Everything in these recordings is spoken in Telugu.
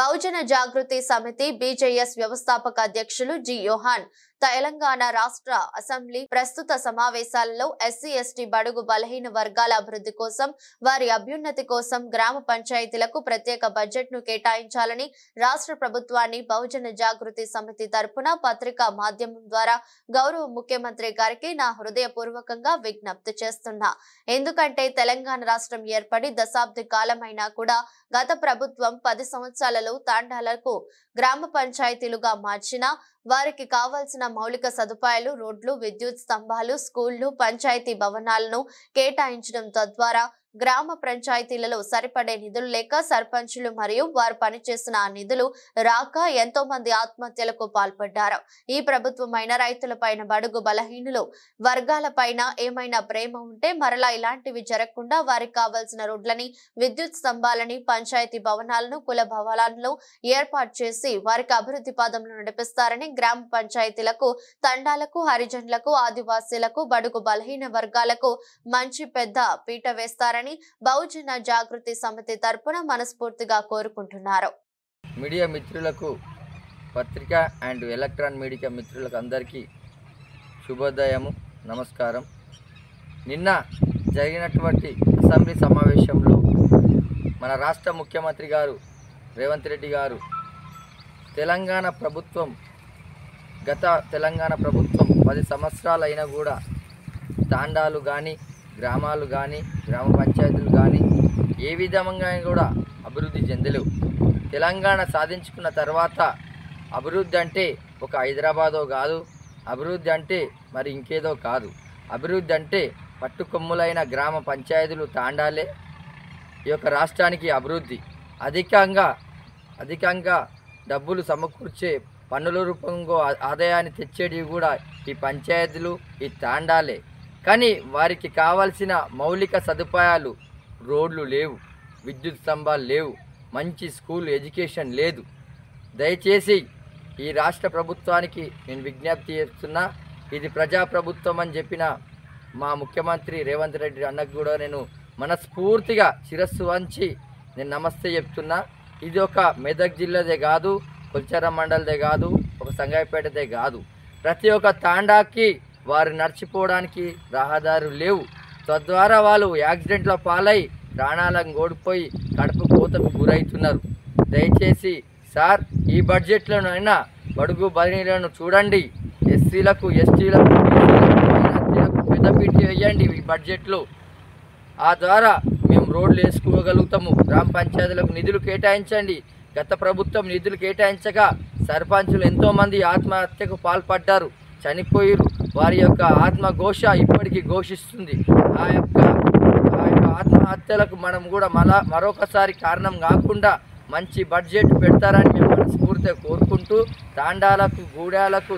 బహుజన జాగృతి సమితి బీజేఎస్ వ్యవస్థాపక అధ్యక్షులు జి యోహాన్ తెలంగాణ రాష్ట్ర అసెంబ్లీ ప్రస్తుత సమావేశాలలో ఎస్సీ ఎస్టీ బడుగు బలహీన వర్గాల అభివృద్ధి కోసం వారి అభ్యున్నతి కోసం గ్రామ పంచాయతీలకు ప్రత్యేక బడ్జెట్ ను కేటాయించాలని రాష్ట్ర ప్రభుత్వాన్ని బహుజన జాగృతి సమితి తరపున పత్రికా మాధ్యమం ద్వారా గౌరవ ముఖ్యమంత్రి గారికి నా హృదయపూర్వకంగా విజ్ఞప్తి చేస్తున్నా. ఎందుకంటే తెలంగాణ రాష్ట్రం ఏర్పడి దశాబ్ద కాలమైనా కూడా గత ప్రభుత్వం 10 సంవత్సరాలలో తాండాలకు గ్రామ పంచాయతీలుగా మార్చిన వారికి కావాల్సిన మౌలిక సదుపాయాలు రోడ్లు విద్యుత్ స్తంభాలు స్కూళ్లు పంచాయతీ భవనాలను కేటాయించడం తద్వారా గ్రామ పంచాయతీలలో సరిపడే నిధులు లేక సర్పంచులు మరియు వారు పనిచేసిన ఆ నిధులు రాక ఎంతో మంది ఆత్మహత్యలకు పాల్పడ్డారు. ఈ ప్రభుత్వమైన రైతులపైన బడుగు బలహీనులు వర్గాలపైన ఏమైనా ప్రేమ ఉంటే మరలా ఇలాంటివి జరగకుండా వారికి కావాల్సిన రోడ్లని విద్యుత్ స్తంభాలని పంచాయతీ భవనాలను కుల భవనాలను ఏర్పాటు చేసి వారికి అభివృద్ధి పదంలో నడిపిస్తారని గ్రామ పంచాయతీలకు తండాలకు హరిజనులకు ఆదివాసీలకు బడుగు బలహీన వర్గాలకు మంచి పెద్ద పీట వేస్తారని బహుజన జాగృతి సమితి తరపున మనస్ఫూర్తిగా కోరుకుంటున్నారు. మీడియా మిత్రులకు పత్రికా అండ్ ఎలక్ట్రానిక్ మీడియా మిత్రులకు అందరికీ శుభోదయము, నమస్కారం. నిన్న జరిగినటువంటి అసెంబ్లీ సమావేశంలో మన రాష్ట్ర ముఖ్యమంత్రి గారు రేవంత్ రెడ్డి గారు తెలంగాణ ప్రభుత్వం 10 సంవత్సరాలు అయినా కూడా తాండాలు కానీ గ్రామాలు కానీ గ్రామ పంచాయతీలు కానీ ఏ విధంగా కూడా అభివృద్ధి చెందలేవు. తెలంగాణ సాధించుకున్న తర్వాత అభివృద్ధి అంటే ఒక హైదరాబాదో కాదు, అభివృద్ధి అంటే మరి ఇంకేదో కాదు. అభివృద్ధి అంటే పట్టుకొమ్ములైన గ్రామ పంచాయతీలు తాండాలే ఈ యొక్క రాష్ట్రానికి అభివృద్ధి. అధికంగా డబ్బులు సమకూర్చే పన్నుల రూపంలో ఆదాయాన్ని తెచ్చేవి కూడా ఈ పంచాయతీలు ఈ తాండాలే. కానీ వారికి కావాల్సిన మౌలిక సదుపాయాలు రోడ్లు లేవు, విద్యుత్ స్తంభాలు లేవు, మంచి స్కూల్ ఎడ్యుకేషన్ లేదు. దయచేసి ఈ రాష్ట్ర ప్రభుత్వానికి నేను విజ్ఞప్తి చేస్తున్నా. ఇది ప్రజాప్రభుత్వం అని చెప్పిన మా ముఖ్యమంత్రి రేవంత్ రెడ్డి అన్నకు కూడా నేను మనస్ఫూర్తిగా శిరస్సు వంచి నేను నమస్తే చెప్తున్నా. ఇది ఒక మెదక్ జిల్లాదే కాదు, కొల్చారం మండలదే కాదు, ఒక సంగాయిపేటదే కాదు. ప్రతి ఒక్క తాండాకి వారు నడిచిపోవడానికి రహదారులు లేవు. తద్వారా వాళ్ళు యాక్సిడెంట్ల పాలై ప్రాణాలను కోల్పోయి కడుపు కోతకు గురవుతున్నారు. దయచేసి సార్ ఈ బడ్జెట్లోనైనా బడుగు బలహీనులను చూడండి. ఎస్సీలకు ఎస్టీలకు మైనార్టీలకు పెద్దపీట వేయండి ఈ బడ్జెట్లో. ఆ ద్వారా మేము రోడ్లు వేసుకోగలుగుతాము. గ్రామ పంచాయతీలకు నిధులు కేటాయించండి. గత ప్రభుత్వం నిధులు కేటాయించగా సర్పంచులు ఎంతోమంది ఆత్మహత్యకు పాల్పడ్డారు, చనిపోయారు. వారి యొక్క ఆత్మఘోష ఇప్పటికీ ఘోషిస్తుంది. ఆ యొక్క ఆత్మహత్యలకు మనం కూడా మరొకసారి కారణం కాకుండా మంచి బడ్జెట్ పెడతారని మేము మనస్ఫూర్తిగా కోరుకుంటూ తాండాలకు గూడాలకు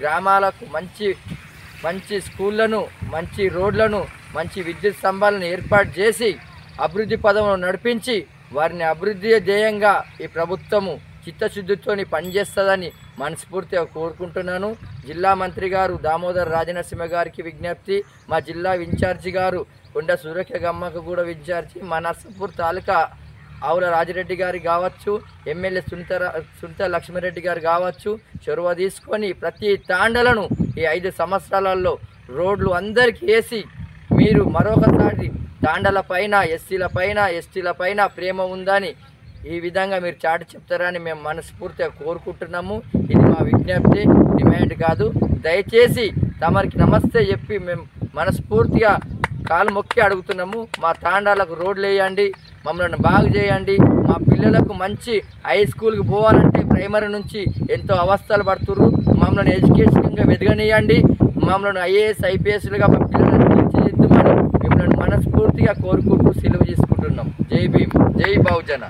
గ్రామాలకు మంచి స్కూళ్లను మంచి రోడ్లను మంచి విద్యుత్ స్తంభాలను ఏర్పాటు చేసి అభివృద్ధి పదంలో నడిపించి వారిని అభివృద్ధి ధ్యేయంగా ఈ ప్రభుత్వము చిత్తశుద్ధితో పనిచేస్తుందని మనస్ఫూర్తిగా కోరుకుంటున్నాను. జిల్లా మంత్రి గారు దామోదర్ రాజనరసింహ గారికి విజ్ఞప్తి, మా జిల్లా ఇన్ఛార్జి గారు కొండ సూర్యక గమ్మకు కూడా ఇన్ఛార్జి, మా నర్సాపూర్ తాలూకా ఆవుల రాజిరెడ్డి గారు కావచ్చు, ఎమ్మెల్యే సునీత లక్ష్మిరెడ్డి గారు కావచ్చు, చొరవ తీసుకొని ప్రతి తాండలను ఈ 5 సంవత్సరాలలో రోడ్లు అందరికీ వేసి మీరు మరొకసారి తాండల పైన ఎస్సీల పైన ఎస్టీల పైన ప్రేమ ఉందని ఈ విధంగా మీరు చాటి చెప్తారని మేము మనస్ఫూర్తిగా కోరుకుంటున్నాము. ఇది మా విజ్ఞప్తి, డిమాండ్ కాదు. దయచేసి తమరికి నమస్తే చెప్పి మేము మనస్ఫూర్తిగా కాలు మొక్కి అడుగుతున్నాము. మా తాండాలకు రోడ్లు వేయండి, మమ్మల్ని బాగు చేయండి. మా పిల్లలకు మంచి హై స్కూల్కి పోవాలంటే ప్రైమరీ నుంచి ఎంతో అవస్థలు పడుతున్నారు. మమ్మల్ని ఎడ్యుకేషన్గా వెదగనియండి. మమ్మల్ని ఐఏఎస్ ఐపీఎస్లుగా మా పిల్లలను తీర్చిదిద్దుమని మిమ్మల్ని మనస్ఫూర్తిగా కోరుకుంటూ సెలవు తీసుకుంటున్నాం. జై భీమ్, జై బహుజన.